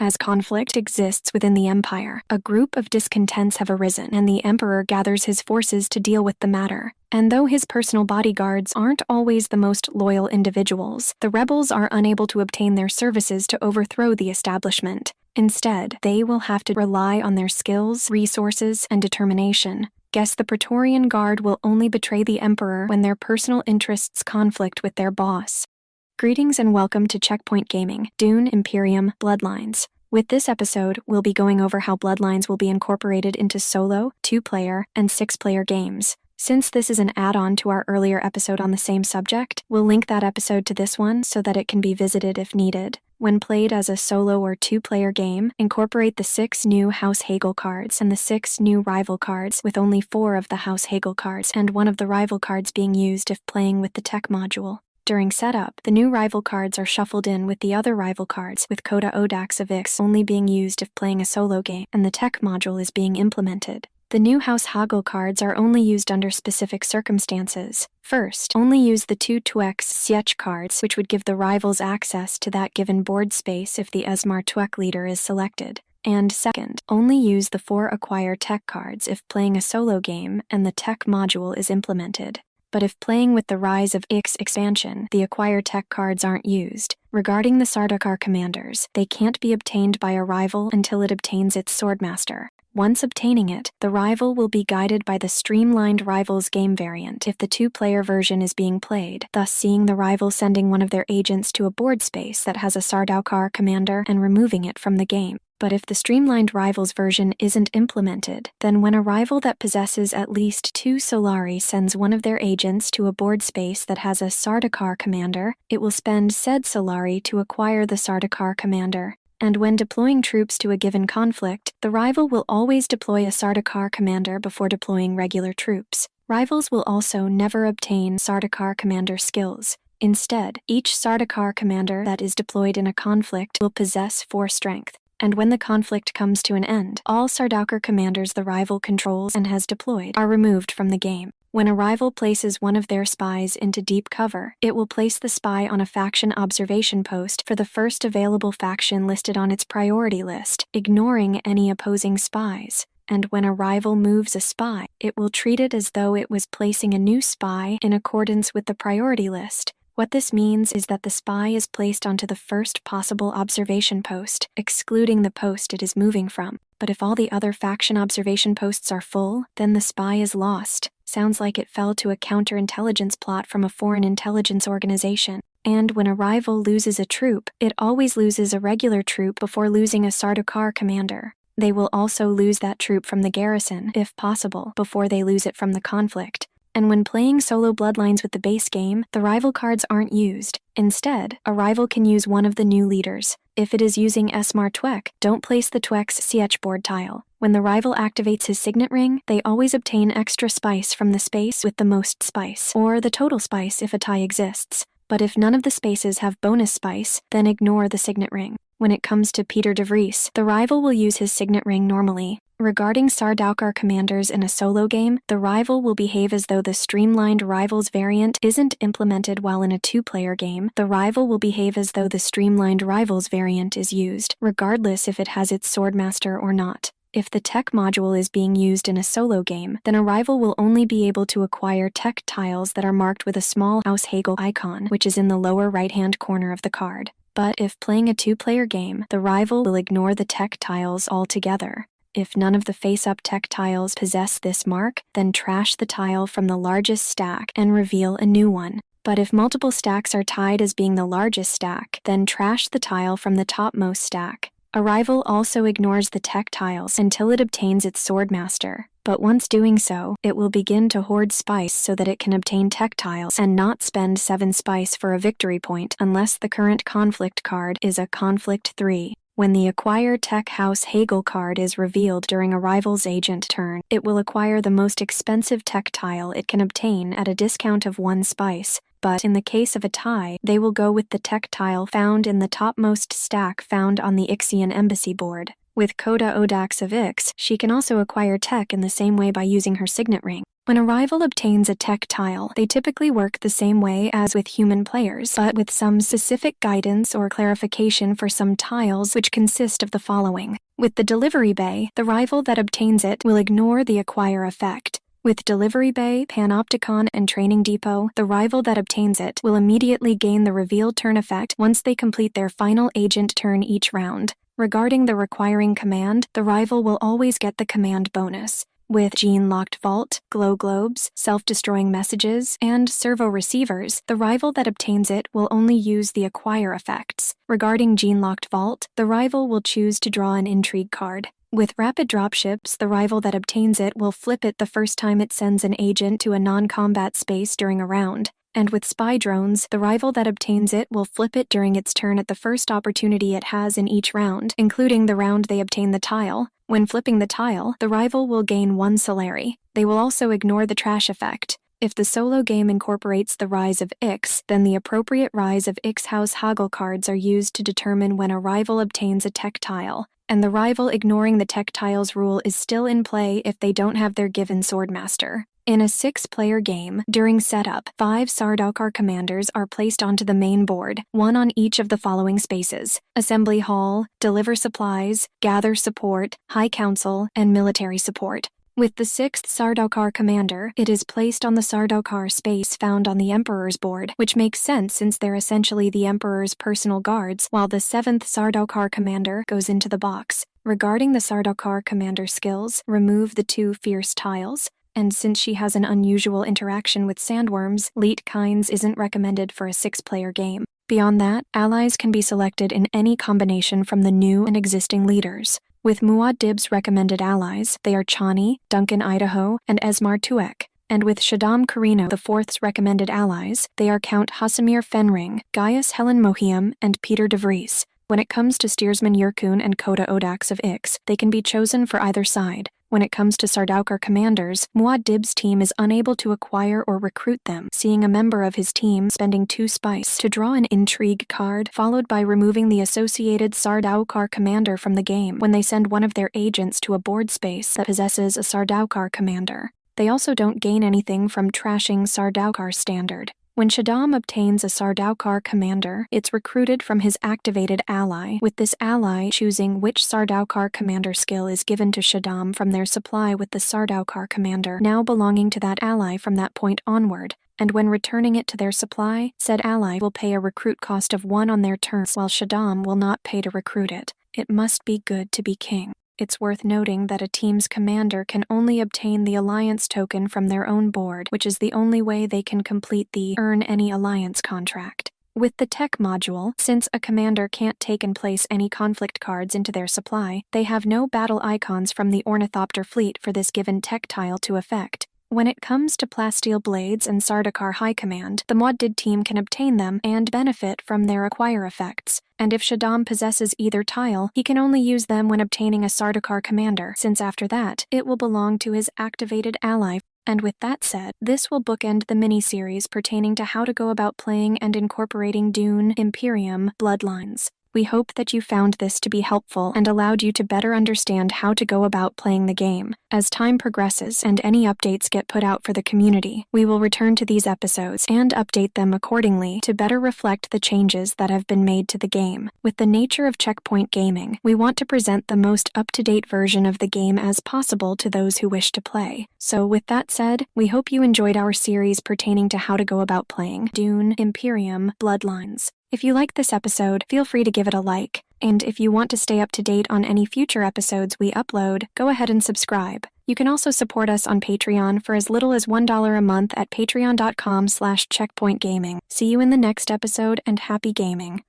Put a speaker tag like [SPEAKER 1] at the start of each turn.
[SPEAKER 1] As conflict exists within the Empire, a group of discontents have arisen, and the Emperor gathers his forces to deal with the matter. And though his personal bodyguards aren't always the most loyal individuals, the rebels are unable to obtain their services to overthrow the establishment. Instead, they will have to rely on their skills, resources, and determination. Guess the Praetorian Guard will only betray the Emperor when their personal interests conflict with their boss. Greetings and welcome to Checkpoint Gaming, Dune, Imperium, Bloodlines. With this episode, we'll be going over how Bloodlines will be incorporated into solo, 2-player, and 6-player games. Since this is an add-on to our earlier episode on the same subject, we'll link that episode to this one so that it can be visited if needed. When played as a solo or 2-player game, incorporate the 6 new House Hagal cards and the 6 new rival cards, with only 4 of the House Hagal cards and 1 of the rival cards being used if playing with the tech module. During setup, the new rival cards are shuffled in with the other rival cards, with Coda Odax of Ix only being used if playing a solo game, and the tech module is being implemented. The new House Hagal cards are only used under specific circumstances. First, only use the 2 Tuex Sietch cards, which would give the rivals access to that given board space if the Esmar Tuek leader is selected. And second, only use the 4 Acquire Tech cards if playing a solo game and the tech module is implemented. But if playing with the Rise of Ix expansion, the Acquire Tech cards aren't used. Regarding the Sardaukar commanders, they can't be obtained by a rival until it obtains its Swordmaster. Once obtaining it, the rival will be guided by the Streamlined Rivals game variant if the 2-player version is being played, thus seeing the rival sending one of their agents to a board space that has a Sardaukar commander and removing it from the game. But if the Streamlined Rivals version isn't implemented, then when a rival that possesses at least 2 Solari sends one of their agents to a board space that has a Sardaukar commander, it will spend said Solari to acquire the Sardaukar commander. And when deploying troops to a given conflict, the rival will always deploy a Sardaukar commander before deploying regular troops. Rivals will also never obtain Sardaukar commander skills. Instead, each Sardaukar commander that is deployed in a conflict will possess 4 strength. And when the conflict comes to an end, all Sardaukar commanders the rival controls and has deployed are removed from the game. When a rival places one of their spies into deep cover, it will place the spy on a faction observation post for the first available faction listed on its priority list, ignoring any opposing spies. And when a rival moves a spy, it will treat it as though it was placing a new spy in accordance with the priority list. What this means is that the spy is placed onto the first possible observation post, excluding the post it is moving from. But if all the other faction observation posts are full, then the spy is lost. Sounds like it fell to a counterintelligence plot from a foreign intelligence organization. And when a rival loses a troop, it always loses a regular troop before losing a Sardaukar commander. They will also lose that troop from the garrison, if possible, before they lose it from the conflict. And when playing solo Bloodlines with the base game, the rival cards aren't used. Instead, a rival can use one of the new leaders. If it is using Esmar Tuek, don't place the Tuex Sietch board tile. When the rival activates his signet ring, they always obtain extra spice from the space with the most spice, or the total spice if a tie exists. But if none of the spaces have bonus spice, then ignore the signet ring. When it comes to Peter de Vries, the rival will use his signet ring normally. Regarding Sardaukar commanders in a solo game, the rival will behave as though the Streamlined Rivals variant isn't implemented while in a 2-player game. The rival will behave as though the Streamlined Rivals variant is used, regardless if it has its Swordmaster or not. If the tech module is being used in a solo game, then a rival will only be able to acquire tech tiles that are marked with a small House Hagal icon, which is in the lower right-hand corner of the card. But if playing a 2-player game, the rival will ignore the tech tiles altogether. If none of the face-up tech tiles possess this mark, then trash the tile from the largest stack and reveal a new one. But if multiple stacks are tied as being the largest stack, then trash the tile from the topmost stack. A rival also ignores the tech tiles until it obtains its Swordmaster. But once doing so, it will begin to hoard spice so that it can obtain tech tiles and not spend 7 spice for a victory point unless the current conflict card is a Conflict 3. When the Acquire Tech House Hagal card is revealed during a rival's agent turn, it will acquire the most expensive tech tile it can obtain at a discount of 1 spice. But in the case of a tie, they will go with the tech tile found in the topmost stack found on the Ixian embassy board. With Coda Odax of Ix, she can also acquire tech in the same way by using her signet ring. When a rival obtains a tech tile, they typically work the same way as with human players, but with some specific guidance or clarification for some tiles, which consist of the following. With the Delivery Bay, the rival that obtains it will ignore the Acquire effect. With Delivery Bay, Panopticon, and Training Depot, the rival that obtains it will immediately gain the Revealed Turn effect once they complete their final agent turn each round. Regarding the Requiring command, the rival will always get the command bonus. With Gene-Locked Vault, Glow Globes, Self-Destroying Messages, and Servo Receivers, the rival that obtains it will only use the Acquire effects. Regarding Gene-Locked Vault, the rival will choose to draw an Intrigue card. With Rapid Dropships, the rival that obtains it will flip it the first time it sends an agent to a non-combat space during a round. And with Spy Drones, the rival that obtains it will flip it during its turn at the first opportunity it has in each round, including the round they obtain the tile. When flipping the tile, the rival will gain 1 Solari. They will also ignore the Trash effect. If the solo game incorporates the Rise of Ix, then the appropriate Rise of Ix House Hagal cards are used to determine when a rival obtains a tech tile, and the rival ignoring the tech tiles rule is still in play if they don't have their given Swordmaster. In a 6-player game, during setup, 5 Sardaukar commanders are placed onto the main board, 1 on each of the following spaces: Assembly Hall, Deliver Supplies, Gather Support, High Council, and Military Support. With the 6th Sardaukar commander, it is placed on the Sardaukar space found on the Emperor's board, which makes sense since they're essentially the Emperor's personal guards, while the 7th Sardaukar commander goes into the box. Regarding the Sardaukar commander skills, remove the 2 Fierce tiles. And since she has an unusual interaction with sandworms, Leet Kynes isn't recommended for a 6-player game. Beyond that, allies can be selected in any combination from the new and existing leaders. With Muad'Dib's recommended allies, they are Chani, Duncan Idaho, and Esmar Tuek. And with Shaddam Corrino IV's recommended allies, they are Count Hasamir Fenring, Gaius Helen Mohiam, and Peter de Vries. When it comes to Steersman Yurkun and Koda Odax of Ix, they can be chosen for either side. When it comes to Sardaukar commanders, Muad'Dib's team is unable to acquire or recruit them, seeing a member of his team spending 2 spice to draw an Intrigue card, followed by removing the associated Sardaukar commander from the game when they send one of their agents to a board space that possesses a Sardaukar commander. They also don't gain anything from trashing Sardaukar standard. When Shaddam obtains a Sardaukar commander, it's recruited from his activated ally, with this ally choosing which Sardaukar commander skill is given to Shaddam from their supply with the Sardaukar commander now belonging to that ally from that point onward. And when returning it to their supply, said ally will pay a recruit cost of 1 on their turn, while Shaddam will not pay to recruit it. It must be good to be king. It's worth noting that a team's commander can only obtain the alliance token from their own board, which is the only way they can complete the Earn Any Alliance contract. With the tech module, since a commander can't take and place any conflict cards into their supply, they have no battle icons from the Ornithopter fleet for this given tech tile to affect. When it comes to Plasteel Blades and Sardaukar High Command, the Muad'Dib team can obtain them and benefit from their Acquire effects. And if Shaddam possesses either tile, he can only use them when obtaining a Sardaukar commander, since after that, it will belong to his activated ally. And with that said, this will bookend the mini-series pertaining to how to go about playing and incorporating Dune, Imperium, Bloodlines. We hope that you found this to be helpful and allowed you to better understand how to go about playing the game. As time progresses and any updates get put out for the community, we will return to these episodes and update them accordingly to better reflect the changes that have been made to the game. With the nature of Checkpoint Gaming, we want to present the most up-to-date version of the game as possible to those who wish to play. So with that said, we hope you enjoyed our series pertaining to how to go about playing Dune, Imperium, Bloodlines. If you liked this episode, feel free to give it a like. And if you want to stay up to date on any future episodes we upload, go ahead and subscribe. You can also support us on Patreon for as little as $1 a month at patreon.com/checkpointgaming. See you in the next episode and happy gaming.